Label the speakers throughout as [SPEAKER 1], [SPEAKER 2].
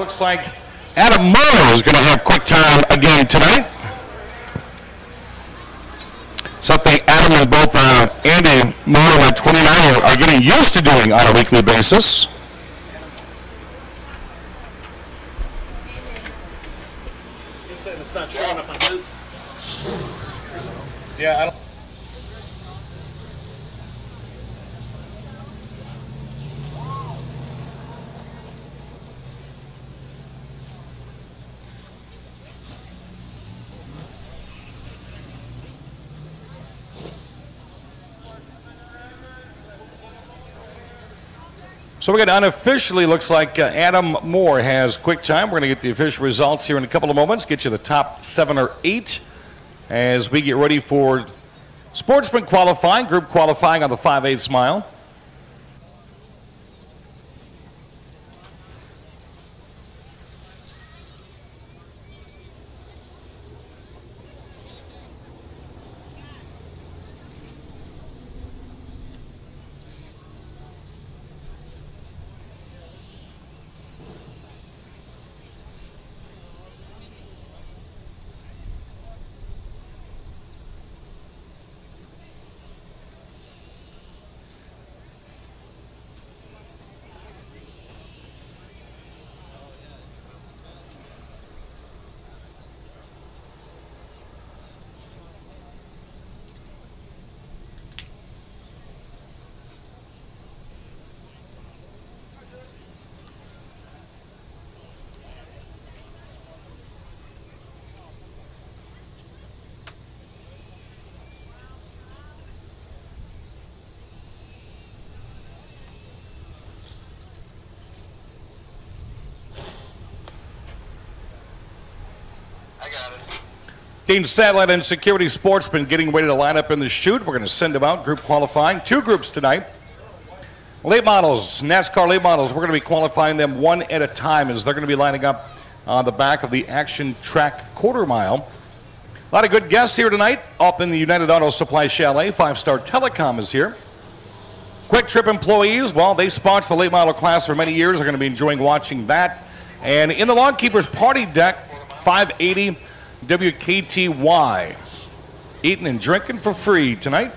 [SPEAKER 1] looks like Adam Moore is going to have quick time again tonight. Something Adam and both Andy Moore and 29 are getting used to doing on a weekly basis.
[SPEAKER 2] You're saying it's not showing up on his?
[SPEAKER 1] Yeah, I don't. So we're going to unofficially, looks like Adam Moore has quick time. We're going to get the official results here in a couple of moments, get you the top 7 or 8 as we get ready for sportsman qualifying, group qualifying on the 5/8 mile. Team Satellite and Security Sportsman getting ready to line up in the chute. We're going to send them out, group qualifying. 2 groups tonight. Late models, NASCAR late models, we're going to be qualifying them one at a time as they're going to be lining up on the back of the Action Track quarter mile. A lot of good guests here tonight up in the United Auto Supply Chalet. 5-Star Telecom is here. Quick Trip employees, well, they sponsored the late model class for many years. They're going to be enjoying watching that. And in the Lawn Keepers Party Deck, 580 WKTY. Eating and drinking for free tonight.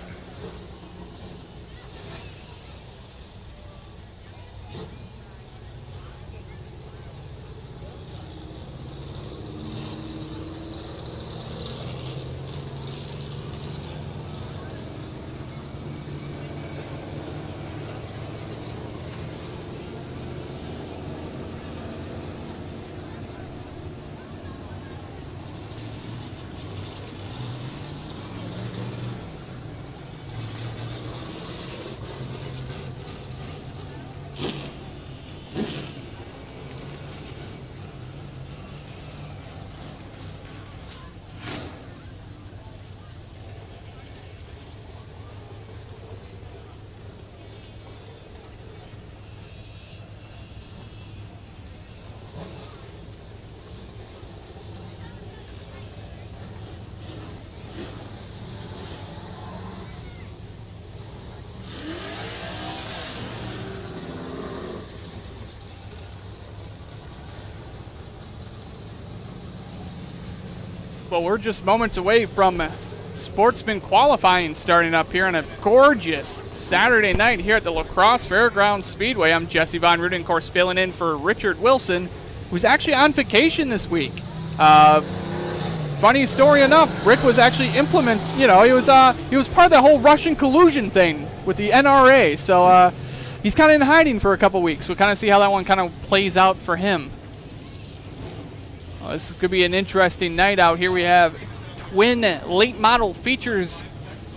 [SPEAKER 3] Well, we're just moments away from sportsman qualifying starting up here on a gorgeous Saturday night here at the La Crosse Fairgrounds Speedway. I'm Jesse Von Ruden, of course, filling in for Richard Wilson, who's actually on vacation this week. Funny story enough, Rick was actually he was part of the whole Russian collusion thing with the NRA, so he's kind of in hiding for a couple weeks. We'll kind of see how that one kind of plays out for him. Well, this could be an interesting night out here. We have twin late model features,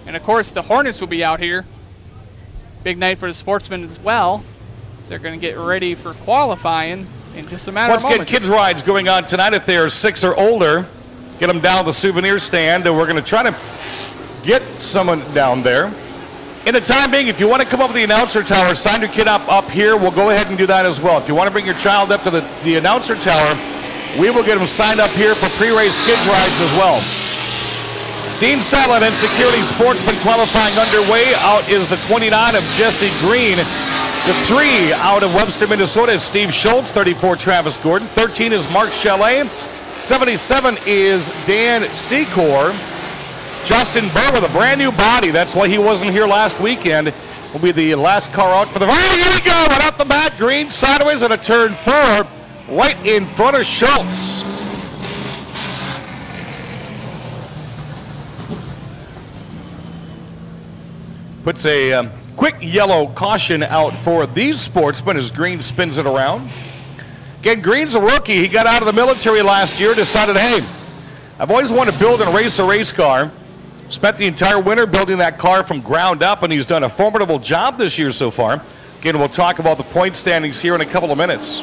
[SPEAKER 3] and of course the Hornets will be out here. Big night for the sportsmen as well. So they're going to get ready for qualifying in just a matter of moments.
[SPEAKER 1] Let's get kids rides going on tonight if they are 6 or older. Get them down the souvenir stand, and we're going to try to get someone down there. In the time being, if you want to come up to the announcer tower, sign your kid up here, we'll go ahead and do that as well. If you want to bring your child up to the announcer tower, we will get them signed up here for pre-race kids rides as well. Dean Sadlett and Security Sportsman qualifying underway. Out is the 29 of Jesse Green. The 3 out of Webster, Minnesota is Steve Schultz. 34, Travis Gordon. 13 is Mark Chalet. 77 is Dan Secor. Justin Burr with a brand new body. That's why he wasn't here last weekend. Will be the last car out for the... Oh, here we go! Right off the bat, Green sideways at a turn 4. Right in front of Schultz. Puts a quick yellow caution out for these sportsmen as Green spins it around. Again, Green's a rookie. He got out of the military last year, decided, hey, I've always wanted to build and race a race car. Spent the entire winter building that car from ground up, and he's done a formidable job this year so far. Again, we'll talk about the point standings here in a couple of minutes.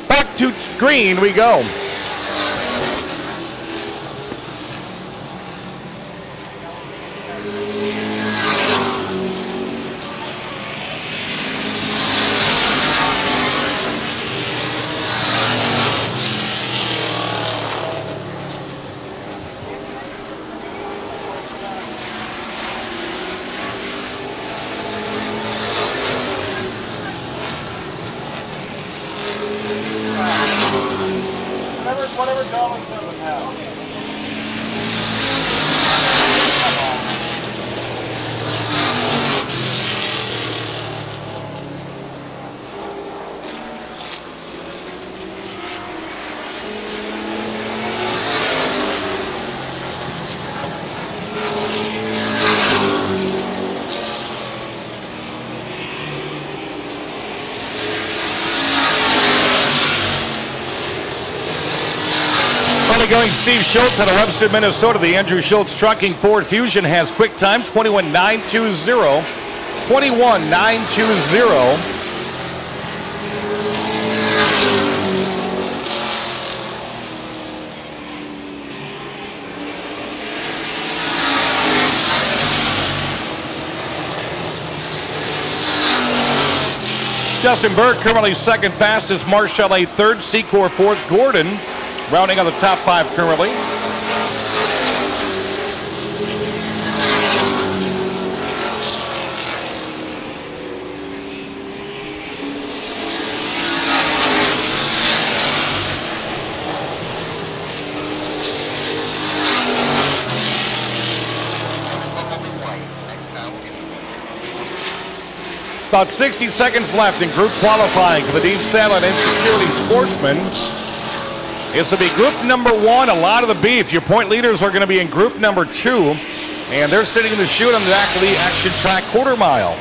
[SPEAKER 1] Back to Green we go.
[SPEAKER 2] Whatever Dallas doesn't have.
[SPEAKER 1] Going Steve Schultz out of Webster, Minnesota. The Andrew Schultz Trucking Ford Fusion has quick time 21.920. 21.920. Justin Burke currently second fastest. Marshall third. Secor fourth. Gordon rounding on the top 5 currently. About 60 seconds left in group qualifying for the Dean Sadlett and Security Sportsman. This will be group number 1, a lot of the beef. Your point leaders are going to be in group number 2, and they're sitting in the chute on the back of the action track quarter mile.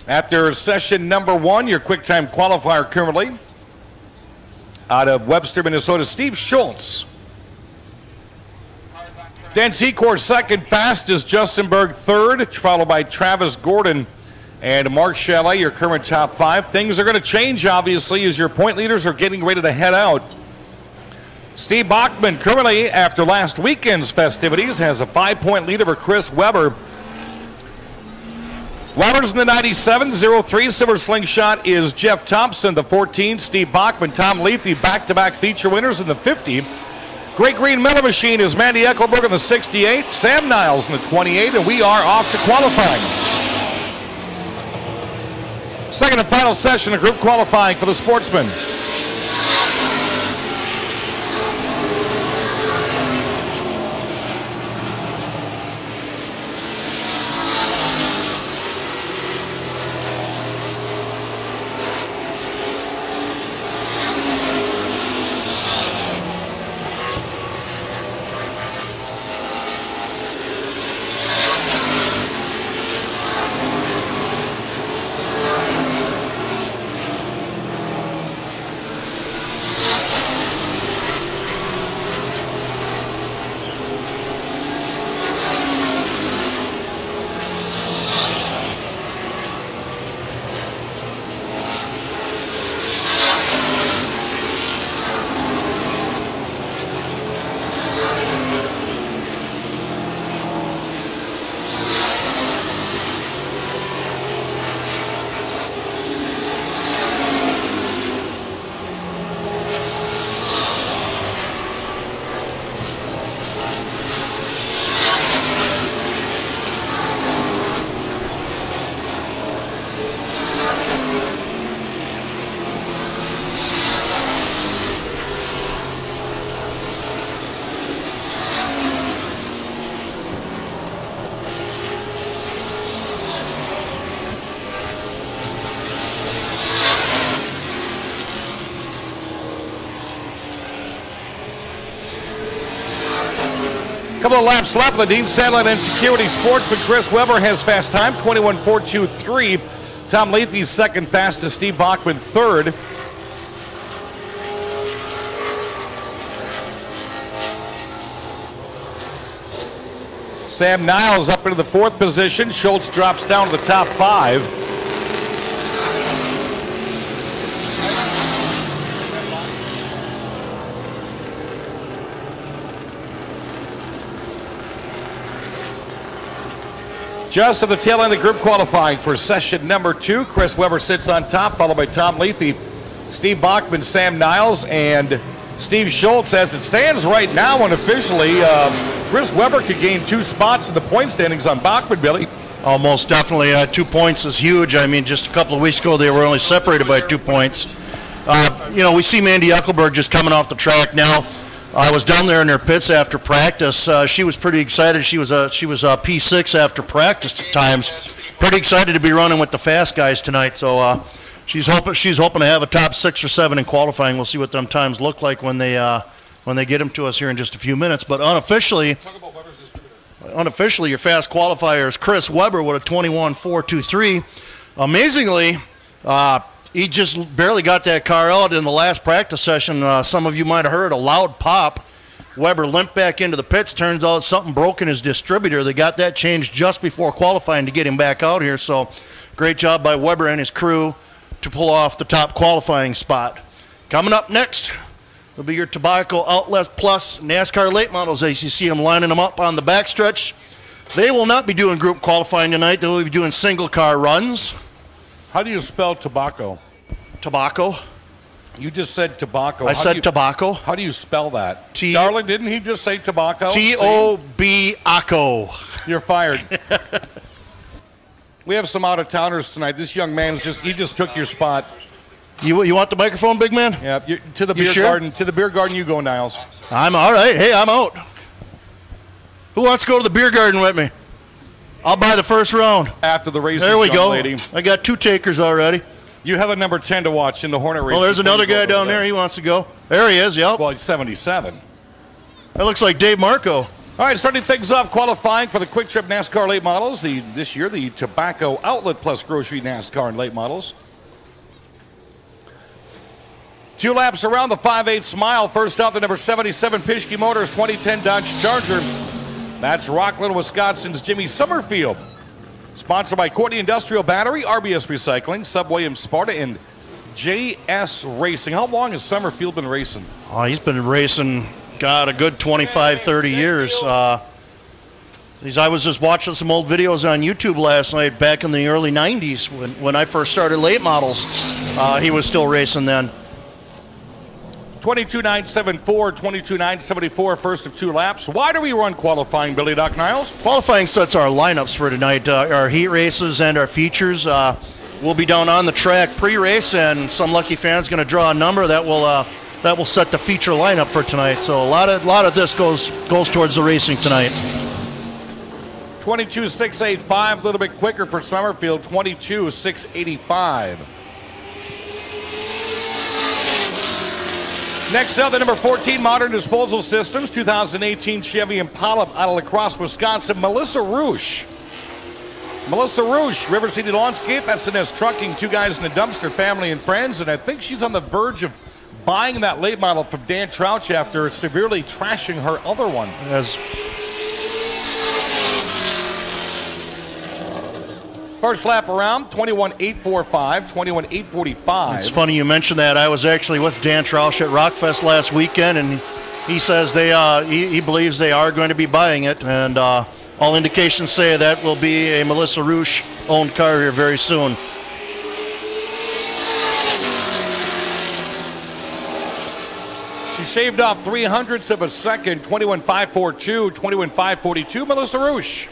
[SPEAKER 1] After session number 1, your quick time qualifier currently out of Webster, Minnesota, Steve Schultz. Dan Secor second fastest, Justin Berg third, followed by Travis Gordon and Mark Chalet, your current top 5. Things are going to change, obviously, as your point leaders are getting ready to head out. Steve Bachman currently, after last weekend's festivities, has a 5-point lead over Chris Weber. Weber's in the 97, 03. Silver Slingshot is Jeff Thompson, the 14. Steve Bachman, Tom Leith, the back-to-back feature winners in the 50. Great Green Miller Machine is Mandy Eckelberg in the 68. Sam Niles in the 28, and we are off to qualifying. Second and final session of group qualifying for the sportsmen. Couple of laps left. The Dean Satellite and Security Sportsman Chris Weber has fast time, 21.423. Tom Lethe second fastest, Steve Bachman third. Sam Niles up into the fourth position. Schultz drops down to the top five. Just at the tail end of group qualifying for session number 2, Chris Weber sits on top, followed by Tom Lethe, Steve Bachman, Sam Niles, and Steve Schultz. As it stands right now, unofficially, Chris Weber could gain 2 spots in the point standings on Bachman, Billy.
[SPEAKER 4] Oh, most definitely. 2 points is huge. I mean, just a couple of weeks ago, they were only separated by 2 points. We see Mandy Eckelberg just coming off the track now. I was down there in their pits after practice. She was pretty excited. She was P6 after practice times. Pretty excited to be running with the fast guys tonight. So she's hoping to have a top 6 or 7 in qualifying. We'll see what them times look like when they get them to us here in just a few minutes. But unofficially, your fast qualifier is Chris Weber with a 21.423. Amazingly, he just barely got that car out in the last practice session. Some of you might have heard a loud pop. Weber limped back into the pits. Turns out something broke in his distributor. They got that changed just before qualifying to get him back out here. So great job by Weber and his crew to pull off the top qualifying spot. Coming up next will be your Tobacco Outlet Plus NASCAR late models as you see them lining them up on the backstretch. They will not be doing group qualifying tonight. They will be doing single car runs.
[SPEAKER 1] How do you spell tobacco?
[SPEAKER 4] Tobacco.
[SPEAKER 1] You just said tobacco.
[SPEAKER 4] I said tobacco.
[SPEAKER 1] How do you spell that? Darling, didn't he just say tobacco?
[SPEAKER 4] T-O-B-A-C-O.
[SPEAKER 1] You're fired. We have some out-of-towners tonight. This young man just took your spot.
[SPEAKER 4] You want the microphone, big man?
[SPEAKER 1] Yeah, to the beer garden. To the beer garden you go, Niles.
[SPEAKER 4] I'm all right. Hey, I'm out. Who wants to go to the beer garden with me? I'll buy the first round.
[SPEAKER 1] After the race,
[SPEAKER 4] there we go.
[SPEAKER 1] Lady.
[SPEAKER 4] I got 2 takers already.
[SPEAKER 1] You have a number 10 to watch in the Hornet race.
[SPEAKER 4] Well, there's another guy down there. He wants to go. There he is, yep.
[SPEAKER 1] Well, he's 77.
[SPEAKER 4] That looks like Dave Marco.
[SPEAKER 1] All right, starting things off, qualifying for the Quick Trip NASCAR late models. This year, the Tobacco Outlet Plus Grocery NASCAR and late models. 2 laps around the 5/8 mile. First out, the number 77 Pischke Motors 2010 Dodge Charger. That's Rockland, Wisconsin's Jimmy Summerfield. Sponsored by Courtney Industrial Battery, RBS Recycling, Subway and Sparta, and JS Racing. How long has Summerfield been racing?
[SPEAKER 4] Oh, he's been racing, God, a good 25, 30 years. I was just watching some old videos on YouTube last night back in the early 90s when I first started late models. He was still racing then.
[SPEAKER 1] 22.974, 22.974, first of 2 laps. Why do we run qualifying, Billy Doc Niles?
[SPEAKER 4] Qualifying sets our lineups for tonight, our heat races and our features. We'll be down on the track pre-race, and some lucky fan's going to draw a number that will set the feature lineup for tonight. So a lot of this goes towards the racing tonight.
[SPEAKER 1] 22.685, a little bit quicker for Summerfield, 22.685. Next up, the number 14 Modern Disposal Systems, 2018 Chevy Impala out of La Crosse, Wisconsin, Melissa Roosh. Melissa Roosh, River City Lawnscape, S&S Trucking, 2 guys in a dumpster, family and friends, and I think she's on the verge of buying that late model from Dan Trouch after severely trashing her other one. First lap around, 21.845, 21.845.
[SPEAKER 4] It's funny you mentioned that. I was actually with Dan Troush at Rockfest last weekend, and he says he believes they are going to be buying it, and all indications say that will be a Melissa Roosh-owned car here very soon.
[SPEAKER 1] She shaved off 0.03 of a second, 21.542, 21.542, Melissa Roosh.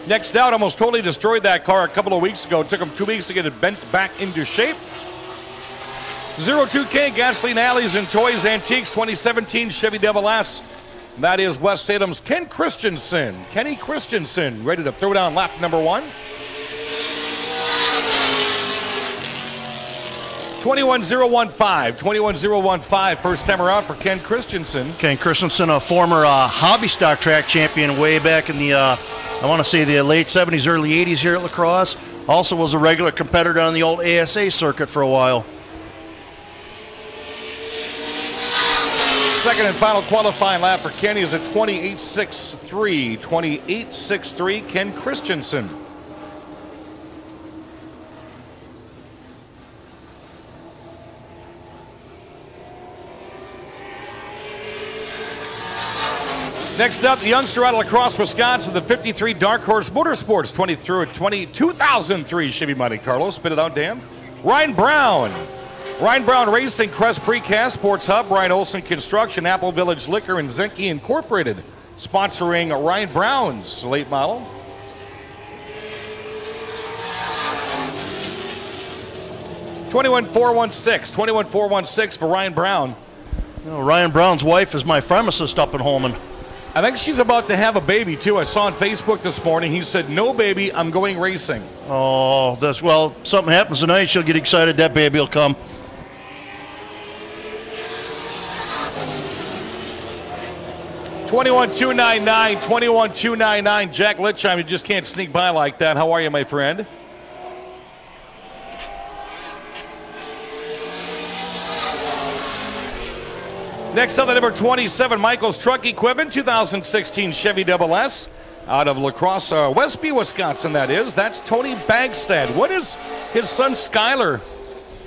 [SPEAKER 1] Next out, almost totally destroyed that car a couple of weeks ago. It took him 2 weeks to get it bent back into shape. 02K Gasoline Alleys and Toys Antiques 2017 Chevy Devil S. That is West Salem's Kenny Christensen, ready to throw down lap number 1. 21015. 21015. First timer out for Ken Christensen.
[SPEAKER 4] Ken Christensen, a former hobby stock track champion way back in the, I want to say the late 70s, early 80s here at La Crosse. Also was a regular competitor on the old ASA circuit for a while.
[SPEAKER 1] Second and final qualifying lap for Kenny is a 28.63. 28.63, Ken Christensen. Next up, the youngster out of La Crosse, Wisconsin, the 53 Dark Horse Motorsports 2003 Chevy Monte Carlo. Spit it out, Dan. Ryan Brown. Ryan Brown Racing, Crest Precast, Sports Hub, Brian Olson Construction, Apple Village Liquor, and Zenke Incorporated, sponsoring Ryan Brown's late model. $21,416 for Ryan Brown.
[SPEAKER 4] You know, Ryan Brown's wife is my pharmacist up in Holman.
[SPEAKER 1] I think she's about to have a baby, too. I saw on Facebook this morning. He said, no baby, I'm going racing.
[SPEAKER 4] Oh, well, something happens tonight. She'll get excited. That baby will come. $21,299.
[SPEAKER 1] Jack Litchheim, you just can't sneak by like that. How are you, my friend? Next up, the number 27, Michael's Truck Equipment, 2016 Chevy Double S, out of La Crosse, Westby, Wisconsin, that is. That's Tony Bagstad. What is his son Skyler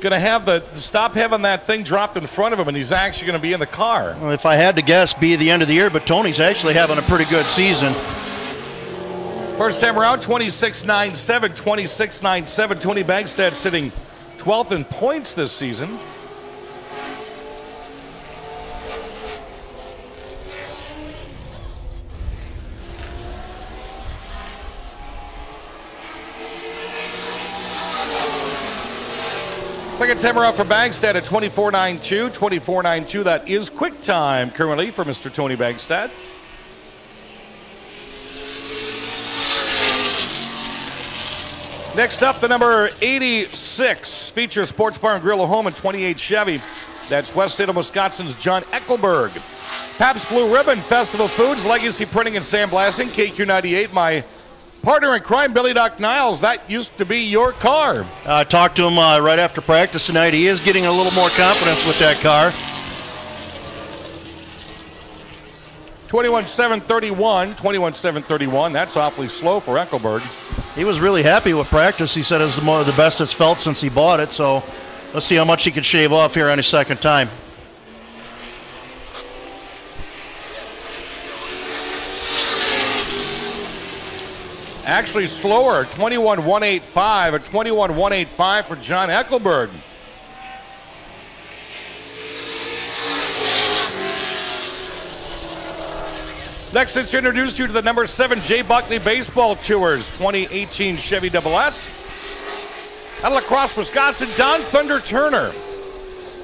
[SPEAKER 1] going to have stop having that thing dropped in front of him, and he's actually going to be in the car?
[SPEAKER 4] Well, if I had to guess, be the end of the year, but Tony's actually having a pretty good season.
[SPEAKER 1] First time around, 26.97, 26.97. Tony Bagstad sitting 12th in points this season. Second timer out for Bagstad at 24.92. 24.92. That is quick time currently for Mr. Tony Bagstad. Next up, the number 86 Feature Sports Bar and Grill of Home in 28 Chevy. That's West Salem, Wisconsin's John Eckelberg. Pabst Blue Ribbon, Festival Foods, Legacy Printing and Sandblasting, KQ98. My partner in crime, Billy Doc Niles, that used to be your car.
[SPEAKER 4] I talked to him right after practice tonight. He is getting a little more confidence with that car.
[SPEAKER 1] 21.731, 21.731. That's awfully slow for Eckelberg.
[SPEAKER 4] He was really happy with practice. He said it's the best it's felt since he bought it. So let's see how much he can shave off here on his second time.
[SPEAKER 1] Actually slower, 21.185, a 21.185 for John Eckelberg. Next, let's introduce you to the number 7 Jay Buckley Baseball Tours 2018 Chevy Double S. Out of La Crosse, Wisconsin, Don Thunder Turner,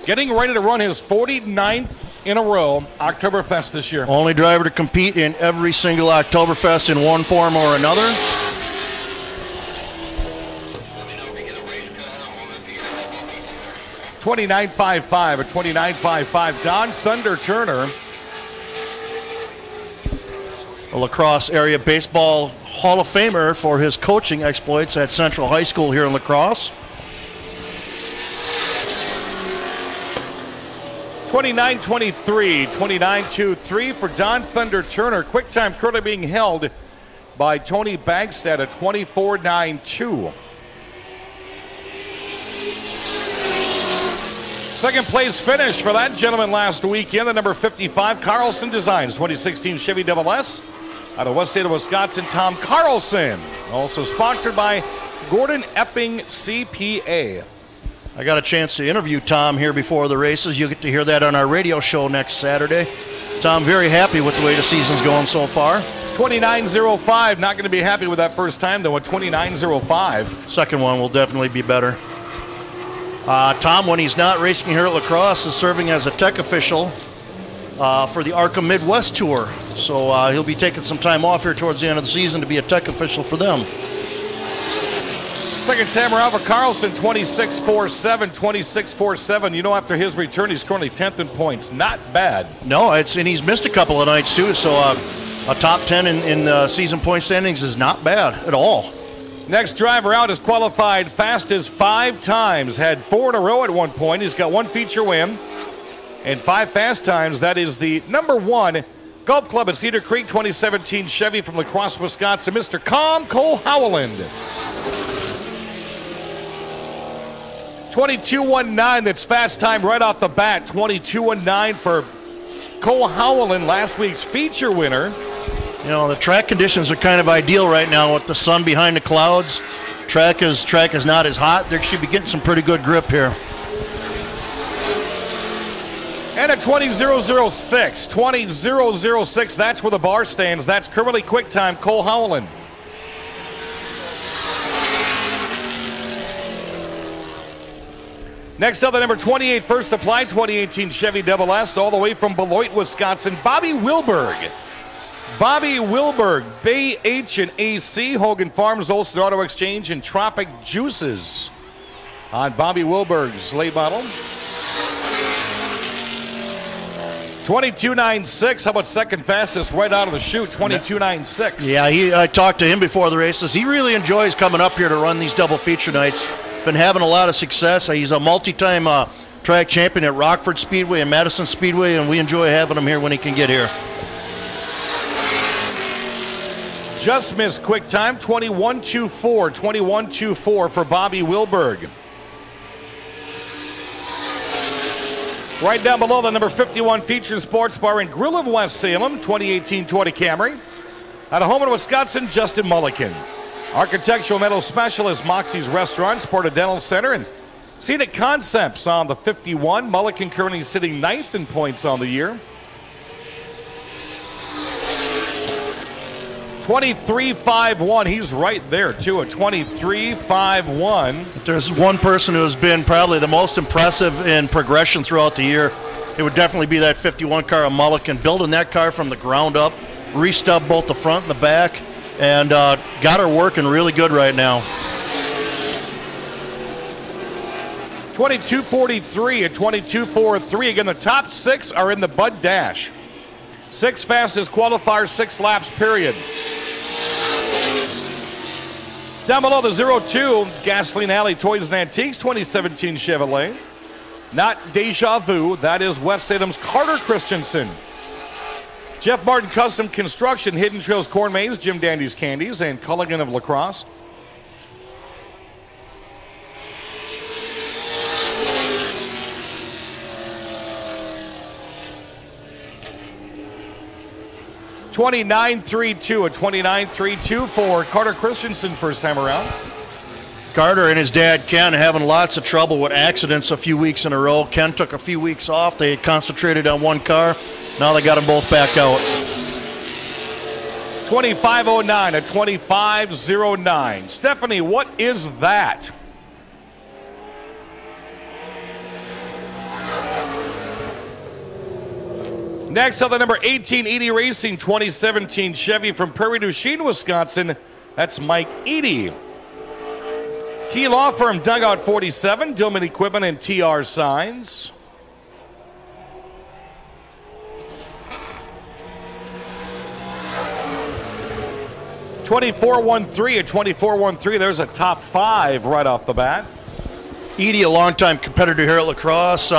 [SPEAKER 1] getting ready to run his 49th in a row Oktoberfest this year.
[SPEAKER 4] Only driver to compete in every single Oktoberfest in one form or another.
[SPEAKER 1] $29.55, a $29.55. Don Thunder Turner.
[SPEAKER 4] A La Crosse area baseball Hall of Famer for his coaching exploits at Central High School here in La Crosse.
[SPEAKER 1] $29.23, $29.23 for Don Thunder Turner. Quick time currently being held by Tony Bagstad at $24.92. Second place finish for that gentleman last weekend, the number 55 Carlson Designs 2016 Chevy Double S out of West Salem, Wisconsin, Tom Carlson. Also sponsored by Gordon Epping CPA.
[SPEAKER 4] I got a chance to interview Tom here before the races. You'll get to hear that on our radio show next Saturday. Tom, very happy with the way the season's going so far.
[SPEAKER 1] 29.05, not going to be happy with that first time, though, at 29.05.
[SPEAKER 4] Second one will definitely be better. Tom, when he's not racing here at La Crosse, is serving as a tech official for the ARCA Midwest Tour. So he'll be taking some time off here towards the end of the season to be a tech official for them.
[SPEAKER 1] Second time around for Carlson, 26-4-7, 26-4-7. You know, after his return, he's currently 10th in points. Not bad.
[SPEAKER 4] No, and he's missed a couple of nights too, so a top 10 in the season point standings is not bad at all.
[SPEAKER 1] Next driver out is qualified fastest 5 times. Had 4 in a row at one point. He's got 1 feature win and 5 fast times. That is the number 1 Golf Club at Cedar Creek 2017 Chevy from La Crosse, Wisconsin, Mr. Cole Howland. 22-19, that's fast time right off the bat. 22-9 for Cole Howland, last week's feature winner.
[SPEAKER 4] You know, the track conditions are kind of ideal right now with the sun behind the clouds. Track is not as hot. They should be getting some pretty good grip here.
[SPEAKER 1] And a 20-0-0-6. 20-0-0-6, that's where the bar stands. That's currently quick time, Cole Howland. Next up, the number 28 First Supply 2018 Chevy Double S, all the way from Beloit, Wisconsin, Bobby Wilberg. Bobby Wilberg, Bay H&AC, Hogan Farms, Olson Auto Exchange, and Tropic Juices on Bobby Wilberg's late model. 22.96. How about second fastest right out of the chute? 22.96.
[SPEAKER 4] Yeah, I talked to him before the races. He really enjoys coming up here to run these double feature nights. Been having a lot of success. He's a multi-time track champion at Rockford Speedway and Madison Speedway, and we enjoy having him here when he can get here.
[SPEAKER 1] Just missed quick time, 21.24. 21.24 for Bobby Wilberg. Right down below, the number 51 Feature Sports Bar and Grill of West Salem, 2018 Toyota Camry. Out of Homan, Wisconsin, Justin Mulliken. Architectural metal specialist, Moxie's Restaurant, Sporta Dental Center, and Scenic Concepts on the 51. Mulliken currently sitting 9th in points on the year. 23.51. He's right there, too, a 23.51.
[SPEAKER 4] If there's one person who has been probably the most impressive in progression throughout the year, it would definitely be that 51 car of Mulliken. Building that car from the ground up, restubbed both the front and the back, and got her working really good right now.
[SPEAKER 1] 22.43 at 22.43. Again, the top 6 are in the Bud Dash. 6 fastest qualifiers, 6 laps, period. Down below the 0-2, Gasoline Alley Toys and Antiques, 2017 Chevrolet. Not Deja Vu, that is West Salem's Carter Christensen. Jeff Martin Custom Construction, Hidden Trails Corn Maze, Jim Dandy's Candies, and Culligan of La Crosse. $29.32, a $29.32 for Carter Christensen first time around.
[SPEAKER 4] Carter and his dad Ken having lots of trouble with accidents a few weeks in a row. Ken took a few weeks off. They concentrated on one car. Now they got them both back out.
[SPEAKER 1] 25.09, a 25.09. Stephanie, what is that? Next up, the number 18 Edie Racing 2017 Chevy from Prairie du Chien, Wisconsin. That's Mike Edie. Key Law Firm, Dugout 47, Dillman Equipment and TR Signs. $24.13 at $24.13. There's a top 5 right off the bat.
[SPEAKER 4] Edie, a longtime competitor here at La Crosse,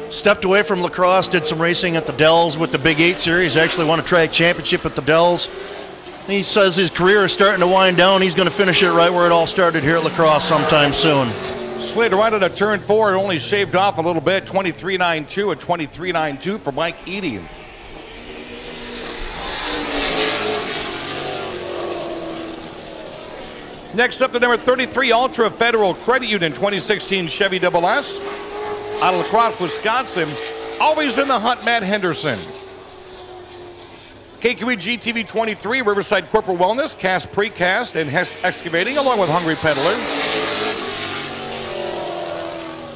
[SPEAKER 4] stepped away from La Crosse, did some racing at the Dells with the Big 8 Series, actually won a track championship at the Dells. He says his career is starting to wind down. He's going to finish it right where it all started here at La Crosse sometime soon.
[SPEAKER 1] Slid right at a turn 4, only shaved off a little bit. 23.92 at 23.92 for Mike Edie. Next up, the number 33 Ultra Federal Credit Union 2016 Chevy Double S. Out of La Crosse, Wisconsin. Always in the hunt, Matt Henderson. KQEGTV 23, Riverside Corporate Wellness, Cast Precast, and Hess Excavating, along with Hungry Peddler.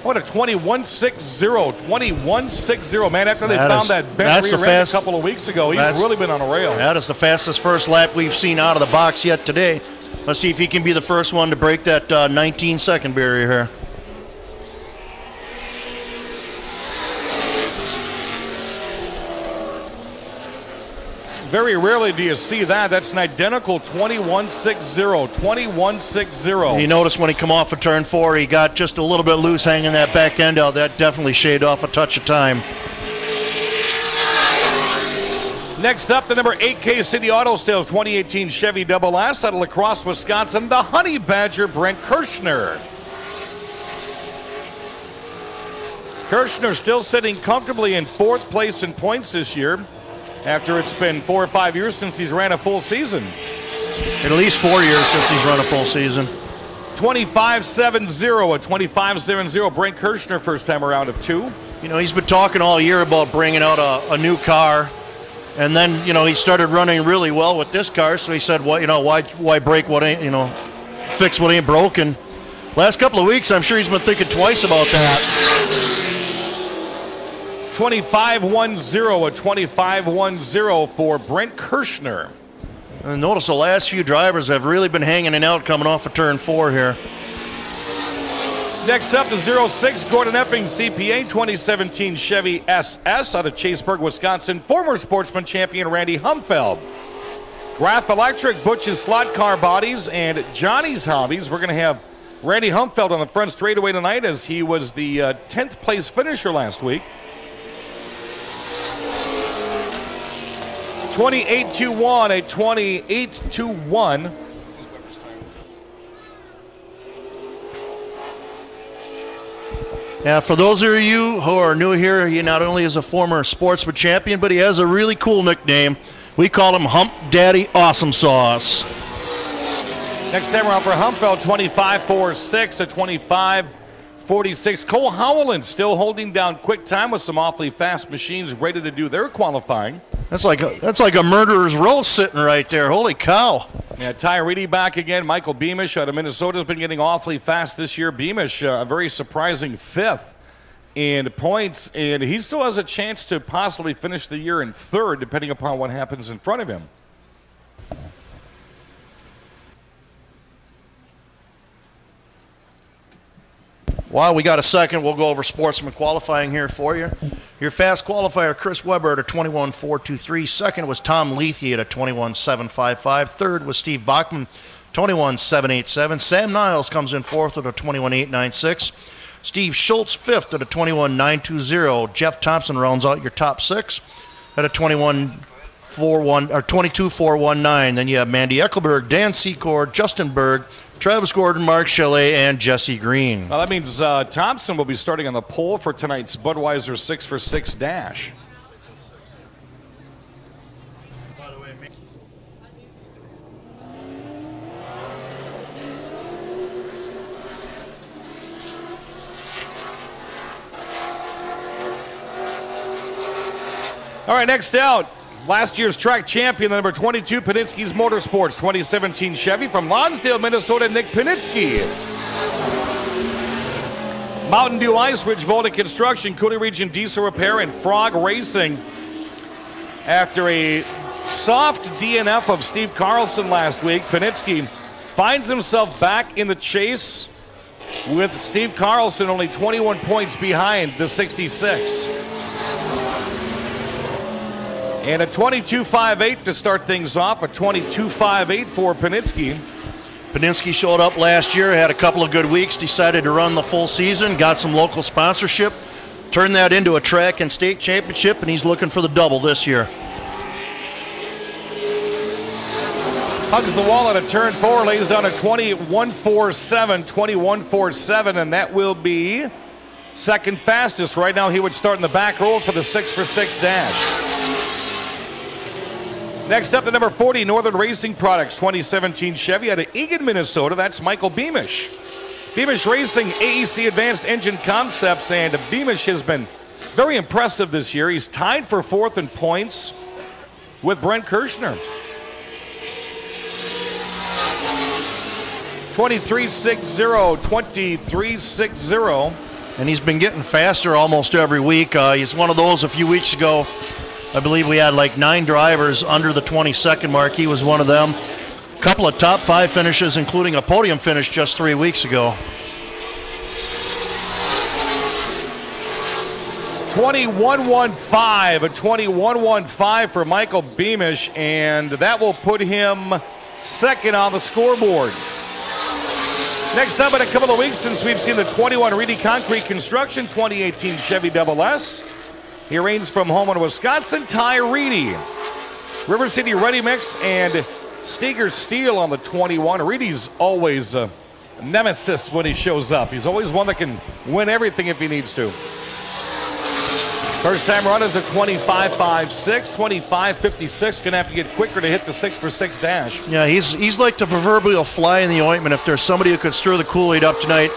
[SPEAKER 1] What a 21.60, 21.60. Man, after they found that bent rear end a couple of weeks ago, he's really been on a rail.
[SPEAKER 4] That is the fastest first lap we've seen out of the box yet today. Let's see if he can be the first one to break that 19-second barrier here.
[SPEAKER 1] Very rarely do you see that. That's an identical 21.60. 21.60.
[SPEAKER 4] You notice when he come off of turn 4, he got just a little bit loose hanging that back end out. That definitely shaved off a touch of time.
[SPEAKER 1] Next up, the number 8K City Auto Sales 2018 Chevy Double S out of La Crosse, Wisconsin, the Honey Badger Brent Kirschner. Kirschner still sitting comfortably in 4th place in points this year, after it's been 4 or 5 years since he's ran a full season.
[SPEAKER 4] At least 4 years since he's run a full season.
[SPEAKER 1] 25.70, a 25.70. Brent Kirschner, first time around of 2.
[SPEAKER 4] You know, he's been talking all year about bringing out a new car, and then, you know, he started running really well with this car, so he said, well, you know, why break what ain't, you know, fix what ain't broken. Last couple of weeks, I'm sure he's been thinking twice about that.
[SPEAKER 1] 25.10, a 25.10 for Brent Kirschner.
[SPEAKER 4] And notice the last few drivers have really been hanging it out coming off of turn 4 here.
[SPEAKER 1] Next up, the 06 Gordon Epping CPA 2017 Chevy SS out of Chaseburg, Wisconsin. Former sportsman champion Randy Humfeld. Graph Electric, Butch's Slot Car Bodies, and Johnny's Hobbies. We're going to have Randy Humfeld on the front straightaway tonight, as he was the 10th place finisher last week. 28.21, a 28.21.
[SPEAKER 4] Yeah, for those of you who are new here, he not only is a former sportsman champion, but he has a really cool nickname. We call him Hump Daddy Awesome Sauce.
[SPEAKER 1] Next time around for Humfeld, 25.46, a 25.46. Cole Howland still holding down quick time with some awfully fast machines ready to do their qualifying.
[SPEAKER 4] That's like a murderer's row sitting right there. Holy cow.
[SPEAKER 1] Yeah, Ty Reedy back again. Michael Beamish out of Minnesota has been getting awfully fast this year. Beamish, a very surprising 5th in points, and he still has a chance to possibly finish the year in 3rd, depending upon what happens in front of him.
[SPEAKER 4] While we got a second, we'll go over sportsman qualifying here for you. Your fast qualifier, Chris Weber at a 21.423. Second was Tom Lethe at a 21.755. Third was Steve Bachman, 21.787. Sam Niles comes in 4th at a 21.896. Steve Schultz 5th at a 21.920. Jeff Thompson rounds out your top 6 at a 22.419. Then you have Mandy Eckelberg, Dan Secor, Justin Berg, Travis Gordon, Mark Chalet, and Jesse Green.
[SPEAKER 1] Well, that means Thompson will be starting on the pole for tonight's Budweiser 6-for-6 dash. All right, next out, last year's track champion, the number 22, Paninsky's Motorsports 2017 Chevy from Lonsdale, Minnesota, Nick Paninsky. Mountain Dew Ice, Ridge Volta Construction, Cooley Region Diesel Repair, and Frog Racing. After a soft DNF of Steve Carlson last week, Paninsky finds himself back in the chase with Steve Carlson only 21 points behind the 66. And a 22.58 to start things off, a 22.58 for Paninsky.
[SPEAKER 4] Paninsky showed up last year, had a couple of good weeks, decided to run the full season, got some local sponsorship, turned that into a track and state championship, and he's looking for the double this year.
[SPEAKER 1] Hugs the wall at a turn 4, lays down a 21.47, 21.47, and that will be second fastest. Right now he would start in the back row for the 6-for-6 dash. Next up, the number 40, Northern Racing Products 2017 Chevy out of Eagan, Minnesota. That's Michael Beamish. Beamish Racing, AEC Advanced Engine Concepts, and Beamish has been very impressive this year. He's tied for 4th in points with Brent Kirschner. 23.60, 23.60.
[SPEAKER 4] And he's been getting faster almost every week. He's one of those a few weeks ago. I believe we had like 9 drivers under the 20-second mark. He was one of them. couple of top 5 finishes, including a podium finish just 3 weeks ago.
[SPEAKER 1] 21.15, a 21.15 for Michael Beamish, and that will put him second on the scoreboard. Next up, in a couple of weeks since we've seen the 21 Reedy Concrete Construction 2018 Chevy Double S. He reigns from home in Wisconsin, Ty Reedy. River City Ready Mix and Steger Steel on the 21. Reedy's always a nemesis when he shows up. He's always one that can win everything if he needs to. First time run is a 25.56, 25.56. Gonna have to get quicker to hit the 6-for-6 dash.
[SPEAKER 4] Yeah, he's like the proverbial fly in the ointment. If there's somebody who could stir the Kool-Aid up tonight,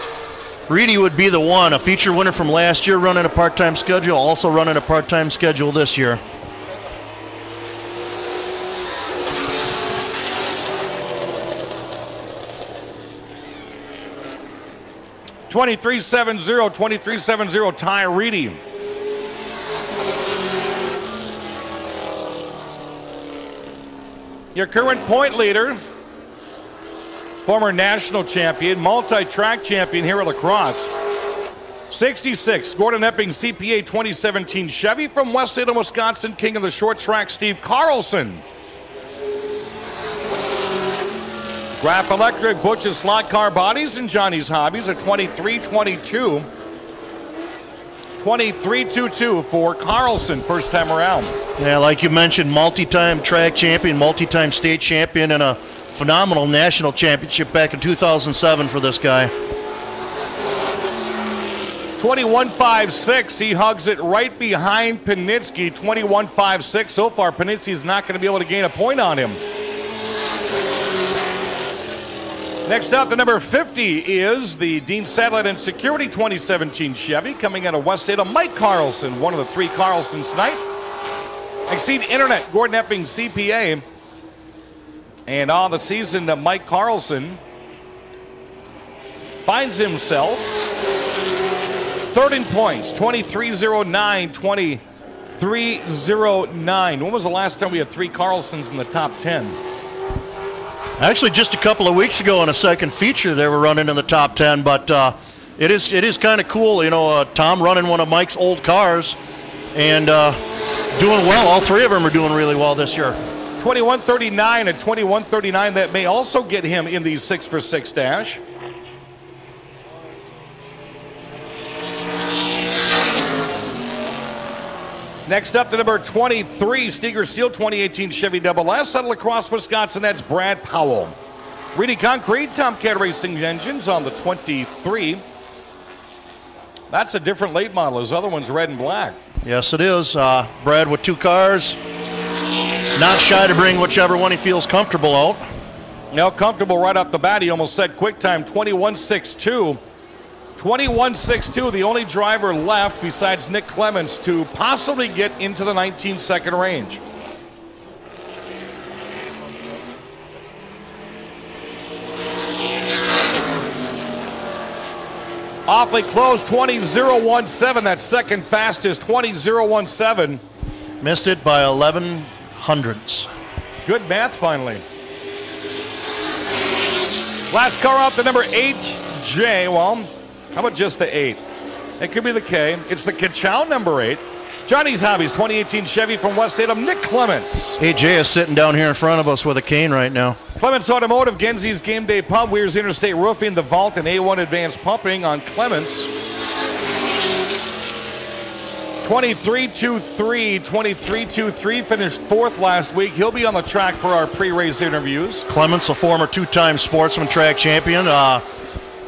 [SPEAKER 4] Reedy would be the one. A feature winner from last year, running a part-time schedule, also running a part-time schedule this year.
[SPEAKER 1] .23.70, Ty Reedy. Your current point leader, former national champion, multi-track champion here at La Crosse. 66, Gordon Epping CPA 2017 Chevy from West Salem, Wisconsin, king of the short track, Steve Carlson. Graph Electric, Butch's Slot Car Bodies and Johnny's Hobbies, a 23.22. 23.22 for Carlson, first time around.
[SPEAKER 4] Yeah, like you mentioned, multi-time track champion, multi-time state champion, and a phenomenal national championship back in 2007 for this guy.
[SPEAKER 1] 21.56, he hugs it right behind Panitsky, 21.56. So far, Panitsky's not going to be able to gain a point on him. Next up, the number 50 is the Dean Satellite and Security 2017 Chevy, coming out of West Salem, Mike Carlson, one of the 3 Carlsons tonight. Exceed Internet, Gordon Epping CPA. And on the season, Mike Carlson finds himself third in points, 23.09, 23.09. When was the last time we had 3 Carlsons in the top 10?
[SPEAKER 4] Actually, just a couple of weeks ago in a second feature, they were running in the top 10, but it is kind of cool, you know, Tom running one of Mike's old cars and doing well. All 3 of them are doing really well this year.
[SPEAKER 1] 21.39 at 21.39, that may also get him in the 6-for-6 dash. Next up, the number 23, Steger Steel 2018 Chevy Double S out of La Crosse, Wisconsin. That's Brad Powell. Reedy Concrete, Tomcat Racing Engines on the 23. That's a different late model. His other one's red and black.
[SPEAKER 4] Yes, it is. Brad with 2 cars. Not shy to bring whichever one he feels comfortable out.
[SPEAKER 1] Now comfortable right off the bat. He almost set quick time, 21.62. 21.62, the only driver left besides Nick Clements to possibly get into the 19-second range. Awfully close, 20.017, that second fastest, 20.017.
[SPEAKER 4] Missed it by 11 hundredths.
[SPEAKER 1] Good math finally. Last car out, the number 8J, well, how about just the 8? It could be the K. It's the Kachow number 8. Johnny's Hobbies, 2018 Chevy from West Salem, Nick Clements.
[SPEAKER 4] AJ is sitting down here in front of us with a cane right now.
[SPEAKER 1] Clements Automotive, Genzi's Game Day Pub, Weir's Interstate Roofing, The Vault, and A1 Advanced Pumping on Clements. 23.23, 23.23, finished 4th last week. He'll be on the track for our pre-race interviews.
[SPEAKER 4] Clements, a former 2-time sportsman track champion.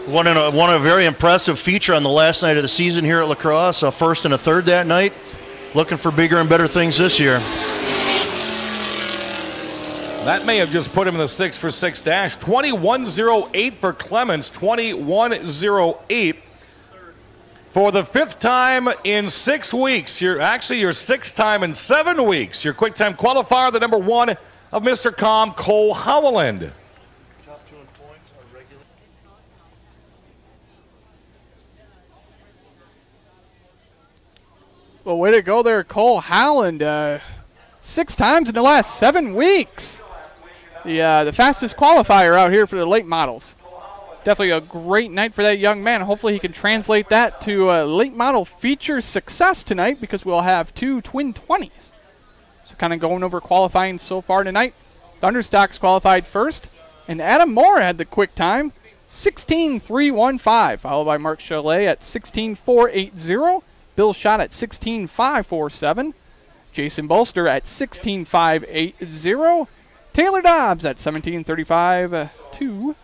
[SPEAKER 4] Won a very impressive feature on the last night of the season here at La Crosse, a 1st and a 3rd that night. Looking for bigger and better things this year.
[SPEAKER 1] That may have just put him in the 6-for-6 dash. 21.08 for Clements, 21.08. For the 5th time in 6 weeks, your 6th time in 7 weeks, your quick time qualifier, the number 1 of Mr. Com, Cole Howland.
[SPEAKER 3] Well, way to go there, Cole Howland. 6 times in the last 7 weeks. the fastest qualifier out here for the late models. Definitely a great night for that young man. Hopefully he can translate that to late model feature success tonight, because we'll have 2 twin 20s. So kind of going over qualifying so far tonight. Thunderstocks qualified first, and Adam Moore had the quick time, 16.315, followed by Mark Chalet at 16.480, Bill Schott at 16.547, Jason Bolster at 16.580, Taylor Dobbs at 17.35.2,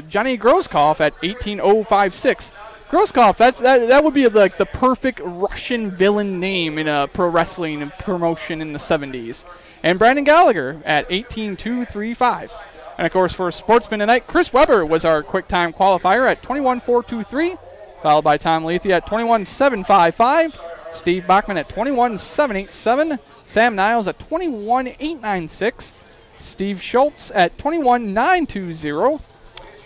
[SPEAKER 3] Johnny Grosskopf at 18.056. Grosskopf, that would be like the perfect Russian villain name in a pro wrestling promotion in the 70s. And Brandon Gallagher at 18.235. And of course, for sportsman tonight, Chris Weber was our quick time qualifier at 21.423, followed by Tom Lethe at 21.755, Steve Bachman at 21.787, Sam Niles at 21.896, Steve Schultz at 21.920,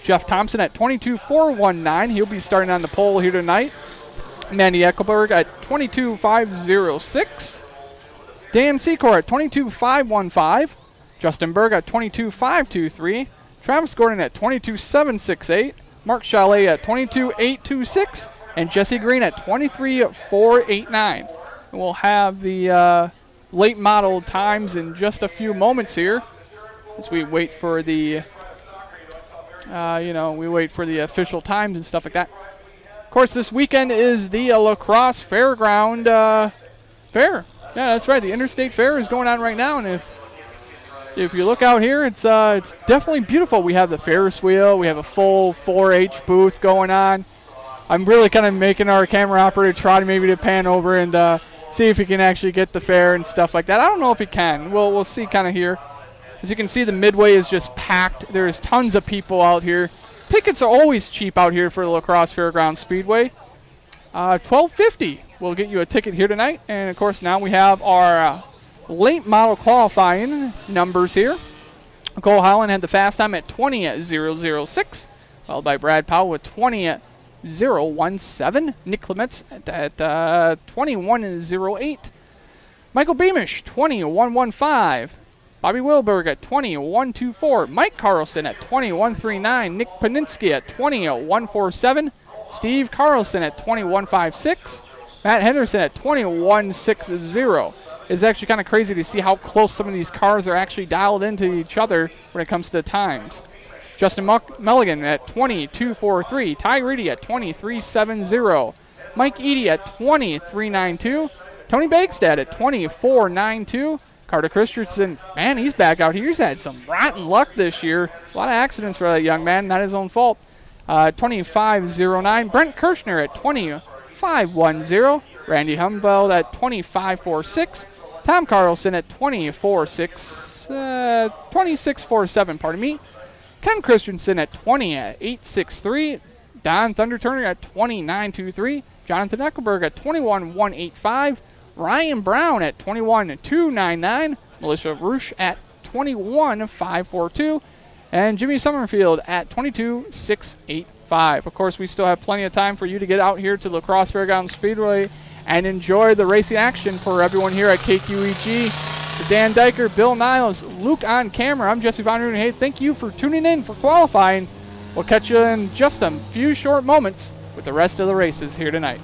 [SPEAKER 3] Jeff Thompson at 22.419. He'll be starting on the pole here tonight. Mandy Eckelberg at 22.506. Dan Secor at 22.515. Justin Berg at 22.523. Travis Gordon at 22.768. Mark Chalet at 22.826. And Jesse Green at 23.489. And we'll have the late model times in just a few moments here as we wait for the official times and stuff like that. Of course, this weekend is the La Crosse Fairground Fair. Yeah, that's right. The Interstate Fair is going on right now, and if you look out here, it's definitely beautiful. We have the Ferris wheel. We have a full 4-H booth going on. I'm really kind of making our camera operator try to pan over and see if he can actually get the fair and stuff like that. I don't know if he can. We'll see kind of here. As you can see, the midway is just packed. There's tons of people out here. Tickets are always cheap out here for the La Crosse Fairground Speedway. $12.50 will get you a ticket here tonight. And, of course, now we have our late model qualifying numbers here. Cole Holland had the fast time at 20.006, followed by Brad Powell with 20.017. Nick Clements at 21.08. Michael Beamish, 20.115. Bobby Wilberg at 20.124. Mike Carlson at 20.139. Nick Paninsky at 20.147. Steve Carlson at 20.156. Matt Henderson at 21.60. It's actually kind of crazy to see how close some of these cars are actually dialed into each other when it comes to the times. Justin Mulligan at 22.43. Ty Reedy at 23.70. Mike Eady at 23.92. Tony Bagstad at 24.92. Carter Christensen, man, he's back out here. He's had some rotten luck this year. A lot of accidents for that young man, not his own fault. 25.09. Brent Kirshner at 25.10. Randy Humbeld at 25.46. Tom Carlson at 26.47, pardon me. Ken Christensen at 20.863. Don Thunder Turner at 29.23. Jonathan Eckelberg at 21.185. Ryan Brown at 21.299. Melissa Roosh at 21.542. And Jimmy Summerfield at 22.685. Of course, we still have plenty of time for you to get out here to La Crosse Fairground Speedway and enjoy the racing action for everyone here at KQEG. For Dan Diker, Bill Niles, Luke on camera, I'm Jesse Von Ruden. Hey, thank you for tuning in for qualifying. We'll catch you in just a few short moments with the rest of the races here tonight.